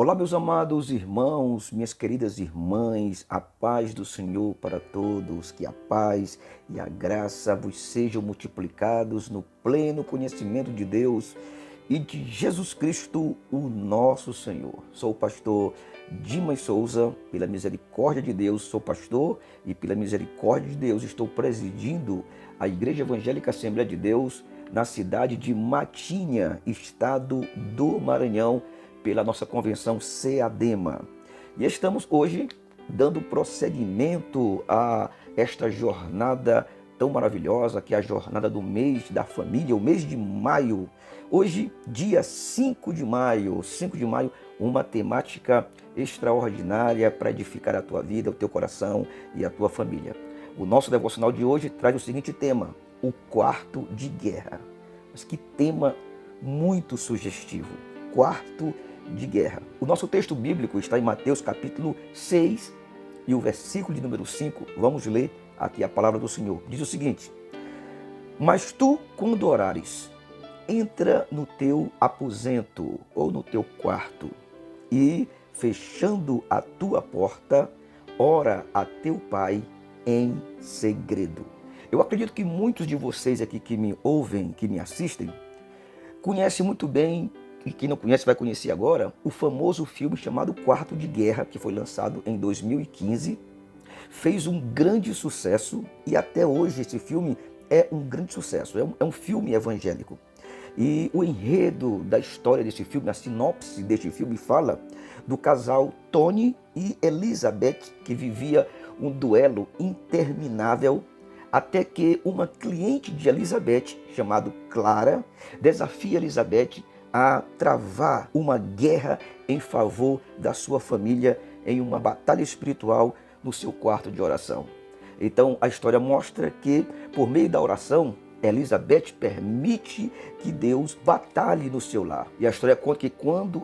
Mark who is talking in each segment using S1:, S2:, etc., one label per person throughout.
S1: Olá, meus amados irmãos, minhas queridas irmãs, a paz do Senhor para todos, que a paz e a graça vos sejam multiplicados no pleno conhecimento de Deus e de Jesus Cristo, o nosso Senhor. Sou o pastor Dimas Souza, pela misericórdia de Deus, sou pastor e pela misericórdia de Deus estou presidindo a Igreja Evangélica Assembleia de Deus na cidade de Matinha, estado do Maranhão, pela nossa convenção CEADEMA. E estamos hoje dando prosseguimento a esta jornada tão maravilhosa, que é a jornada do mês da família, o mês de maio. Hoje, dia 5 de maio, uma temática extraordinária para edificar a tua vida, o teu coração e a tua família. O nosso devocional de hoje traz o seguinte tema: o quarto de guerra. Mas que tema muito sugestivo, quarto de guerra. O nosso texto bíblico está em Mateus capítulo 6 e o versículo de número 5. Vamos ler aqui a palavra do Senhor. Diz o seguinte: mas tu, quando orares, entra no teu aposento ou no teu quarto e, fechando a tua porta, ora a teu pai em segredo. Eu acredito que muitos de vocês aqui que me ouvem, que me assistem, conhecem muito bem, e quem não conhece vai conhecer agora, o famoso filme chamado Quarto de Guerra, que foi lançado em 2015. Fez um grande sucesso e até hoje esse filme é um grande sucesso. É um filme evangélico. E o enredo da história desse filme, a sinopse deste filme, fala do casal Tony e Elizabeth, que vivia um duelo interminável até que uma cliente de Elizabeth, chamada Clara, desafia Elizabeth a travar uma guerra em favor da sua família em uma batalha espiritual no seu quarto de oração. Então a história mostra que, por meio da oração, Elizabeth permite que Deus batalhe no seu lar. E a história conta que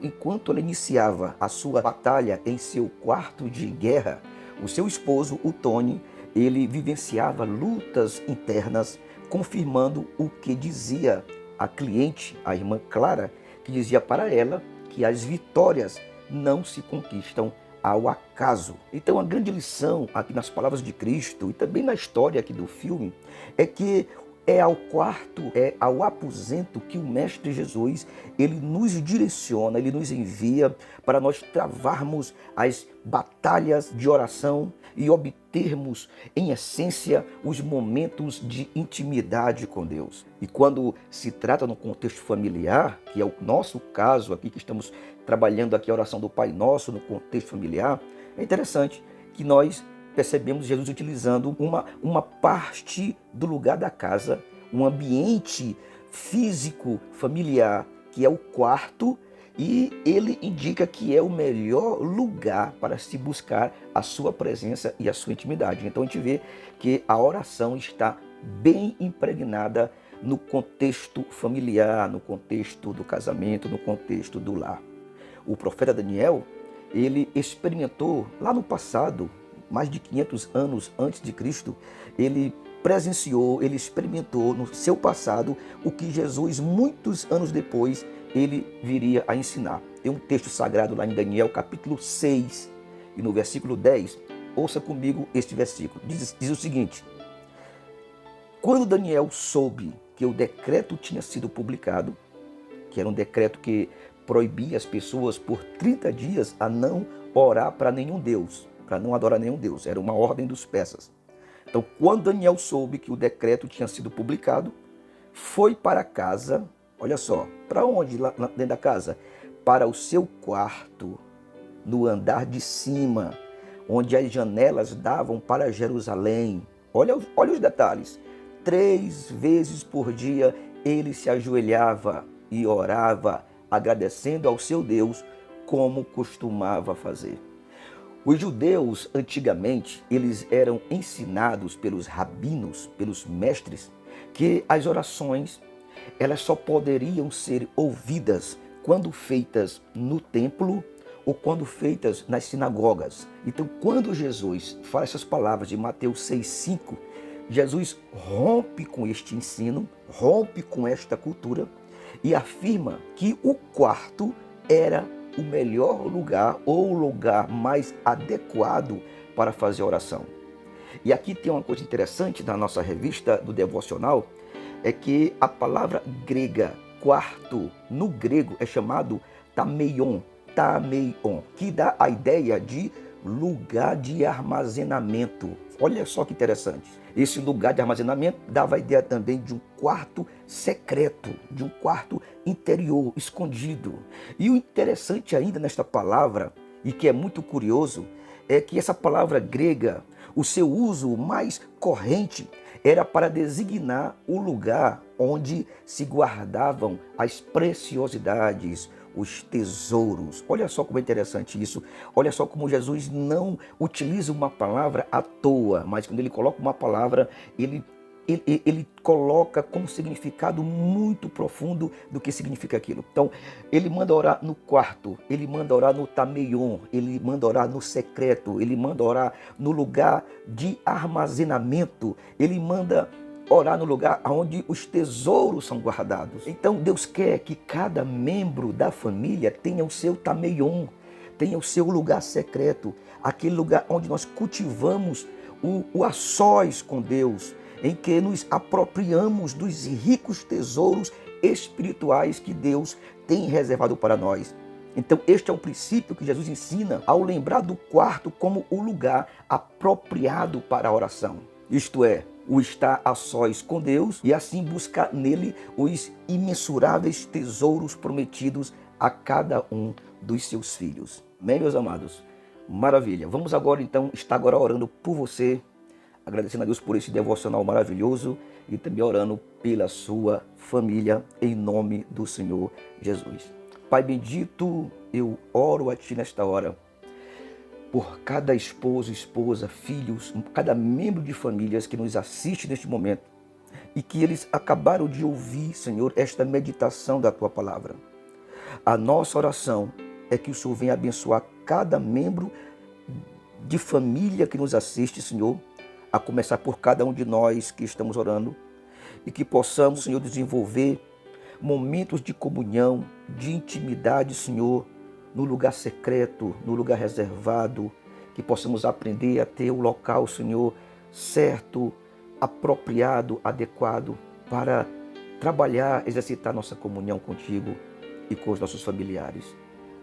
S1: enquanto ela iniciava a sua batalha em seu quarto de guerra, o seu esposo, o Tony, ele vivenciava lutas internas, confirmando o que dizia a cliente, a irmã Clara, que dizia para ela que as vitórias não se conquistam ao acaso. Então a grande lição aqui nas palavras de Cristo e também na história aqui do filme é que é ao quarto, é ao aposento que o Mestre Jesus, ele nos direciona, ele nos envia para nós travarmos as batalhas de oração e obtermos, em essência, os momentos de intimidade com Deus. E quando se trata no contexto familiar, que é o nosso caso aqui, que estamos trabalhando aqui a oração do Pai Nosso no contexto familiar, é interessante que nós percebemos Jesus utilizando uma parte do lugar da casa, um ambiente físico familiar, que é o quarto, e ele indica que é o melhor lugar para se buscar a sua presença e a sua intimidade. Então a gente vê que a oração está bem impregnada no contexto familiar, no contexto do casamento, no contexto do lar. O profeta Daniel, ele experimentou lá no passado, mais de 500 anos antes de Cristo, ele presenciou, ele experimentou no seu passado o que Jesus, muitos anos depois, ele viria a ensinar. Tem um texto sagrado lá em Daniel, capítulo 6, e no versículo 10, ouça comigo este versículo. Diz o seguinte: quando Daniel soube que o decreto tinha sido publicado, que era um decreto que proibia as pessoas por 30 dias a não orar para nenhum Deus, para não adorar nenhum Deus. Era uma ordem dos persas. Então, quando Daniel soube que o decreto tinha sido publicado, foi para casa. Olha só, para onde lá dentro da casa? Para o seu quarto, no andar de cima, onde as janelas davam para Jerusalém. Olha os detalhes. 3 vezes por dia ele se ajoelhava e orava, agradecendo ao seu Deus, como costumava fazer. Os judeus, antigamente, eles eram ensinados pelos rabinos, pelos mestres, que as orações, elas só poderiam ser ouvidas quando feitas no templo ou quando feitas nas sinagogas. Então, quando Jesus fala essas palavras de Mateus 6,5, Jesus rompe com este ensino, rompe com esta cultura e afirma que o quarto era o melhor lugar ou o lugar mais adequado para fazer oração. E aqui tem uma coisa interessante na nossa revista do devocional, é que a palavra grega quarto, no grego é chamado tameion, que dá a ideia de lugar de armazenamento. Olha só que interessante. Esse lugar de armazenamento dava a ideia também de um quarto secreto, de um quarto interior, escondido. E o interessante ainda nesta palavra, e que é muito curioso, é que essa palavra grega, o seu uso mais corrente era para designar o lugar onde se guardavam as preciosidades, os tesouros. Olha só como é interessante isso. Olha só como Jesus não utiliza uma palavra à toa, mas quando ele coloca uma palavra, ele coloca com um significado muito profundo do que significa aquilo. Então, ele manda orar no quarto, ele manda orar no tameion, ele manda orar no secreto, ele manda orar no lugar de armazenamento, ele manda orar no lugar onde os tesouros são guardados. Então, Deus quer que cada membro da família tenha o seu tameion, tenha o seu lugar secreto, aquele lugar onde nós cultivamos o a sós com Deus, em que nos apropriamos dos ricos tesouros espirituais que Deus tem reservado para nós. Então, este é o princípio que Jesus ensina ao lembrar do quarto como o lugar apropriado para a oração. Isto é, o estar a sós com Deus e assim buscar nele os imensuráveis tesouros prometidos a cada um dos seus filhos. Bem, meus amados? Maravilha. Vamos agora, então, estar agora orando por você, agradecendo a Deus por esse devocional maravilhoso e também orando pela sua família, em nome do Senhor Jesus. Pai bendito, eu oro a Ti nesta hora, por cada esposo, esposa, filhos, cada membro de famílias que nos assiste neste momento e que eles acabaram de ouvir, Senhor, esta meditação da Tua palavra. A nossa oração é que o Senhor venha abençoar cada membro de família que nos assiste, Senhor, a começar por cada um de nós que estamos orando, e que possamos, Senhor, desenvolver momentos de comunhão, de intimidade, Senhor, no lugar secreto, no lugar reservado, que possamos aprender a ter o local, Senhor, certo, apropriado, adequado, para trabalhar, exercitar nossa comunhão contigo e com os nossos familiares.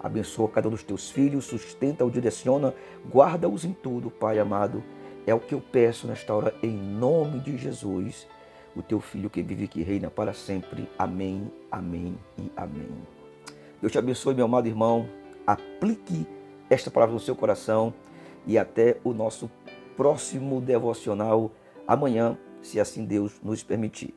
S1: Abençoa cada um dos teus filhos, sustenta-o, direciona, guarda-os em tudo, Pai amado. É o que eu peço nesta hora, em nome de Jesus, o teu Filho que vive e que reina para sempre. Amém, amém e amém. Deus te abençoe, meu amado irmão. Aplique esta palavra no seu coração e até o nosso próximo devocional amanhã, se assim Deus nos permitir.